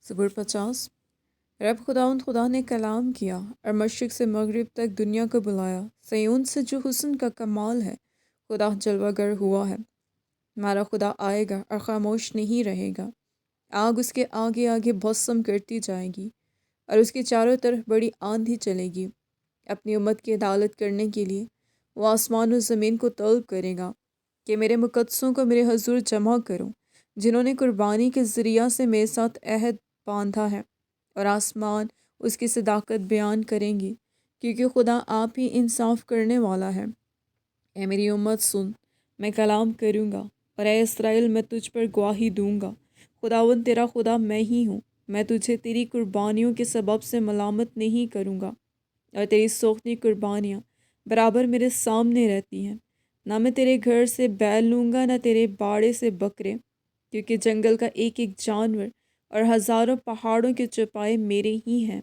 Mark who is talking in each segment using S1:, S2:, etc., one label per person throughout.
S1: ज़बूर 50। रब खुदावंद खुदा ने कलाम किया और मशरिक़ से मगरिब तक दुनिया को बुलाया। सयून से जो हुस्न का कमाल है, खुदा जलवागर हुआ है। हमारा खुदा आएगा और ख़ामोश नहीं रहेगा। आग उसके आगे आगे भस्म करती जाएगी और उसके चारों तरफ बड़ी आंधी चलेगी। अपनी उम्मत की अदालत करने के लिए वो आसमान और ज़मीन को तलब करेगा कि मेरे मुक़द्दसों को मेरे हजूर जमा करो, जिन्होंने कुर्बानी के ज़रिया से मेरे साथ अहद बांधा है। और आसमान उसकी सदाकत बयान करेंगी, क्योंकि खुदा आप ही इंसाफ करने वाला है। ए मेरी उम्मत सुन, मैं कलाम करूँगा, और ए इसराइल मैं तुझ पर गवाही दूँगा। खुदावंद तेरा खुदा मैं ही हूँ। मैं तुझे तेरी कुर्बानियों के सबब से मलामत नहीं करूँगा, और तेरी सोखती कुर्बानियाँ बराबर मेरे सामने रहती हैं। ना मैं तेरे घर से बैल लूँगा, ना तेरे बाड़े से बकरे, क्योंकि जंगल का एक एक जानवर और हज़ारों पहाड़ों के चौपाए मेरे ही हैं।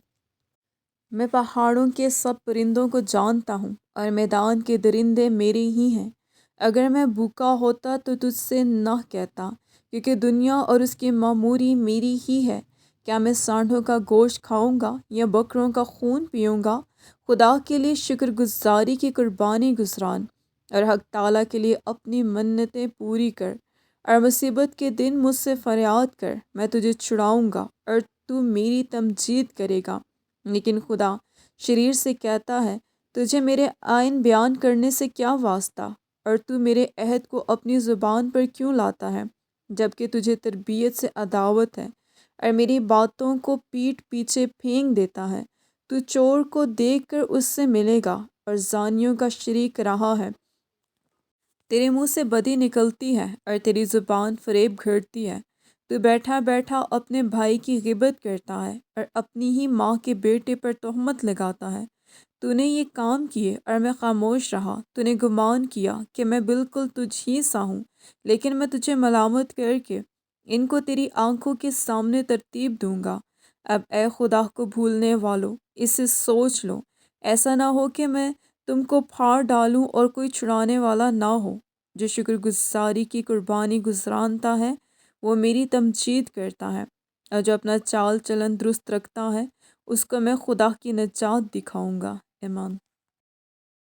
S1: मैं पहाड़ों के सब परिंदों को जानता हूँ, और मैदान के दरिंदे मेरे ही हैं। अगर मैं भूखा होता तो तुझसे न कहता, क्योंकि दुनिया और उसकी मामूरी मेरी ही है। क्या मैं सांडों का गोश्त खाऊंगा या बकरों का खून पीऊँगा? खुदा के लिए शुक्रगुजारी की कुर्बानी गुजरान, और हक ताला के लिए अपनी मन्नतें पूरी कर। और मुसीबत के दिन मुझसे फरियाद कर, मैं तुझे छुड़ाऊँगा और तू मेरी तमजीद करेगा। लेकिन खुदा शरीर से कहता है, तुझे मेरे आइन बयान करने से क्या वास्ता, और तू मेरे अहद को अपनी ज़ुबान पर क्यों लाता है, जबकि तुझे तरबियत से अदावत है और मेरी बातों को पीठ पीछे फेंक देता है। तू चोर को देखकर उससे मिलेगा और जानियों का शरीक रहा है। तेरे मुंह से बदी निकलती है और तेरी ज़ुबान फरेब घड़ती है। तू बैठा बैठा अपने भाई की गिबत करता है और अपनी ही माँ के बेटे पर तोहमत लगाता है। तूने ये काम किए और मैं खामोश रहा। तूने गुमान किया कि मैं बिल्कुल तुझ ही सा हूँ, लेकिन मैं तुझे मलामत करके इनको तेरी आंखों के सामने तरतीब दूंगा। अब ए खुदा को भूलने वालों, इसे सोच लो, ऐसा ना हो कि मैं तुमको फाड़ डालूं और कोई छुड़ाने वाला ना हो। जो शुक्रगुजारी की कुर्बानी गुजरानता है, वो मेरी तमजीद करता है, और जो अपना चाल चलन दुरुस्त रखता है, उसको मैं खुदा की नजात दिखाऊंगा। ईमान।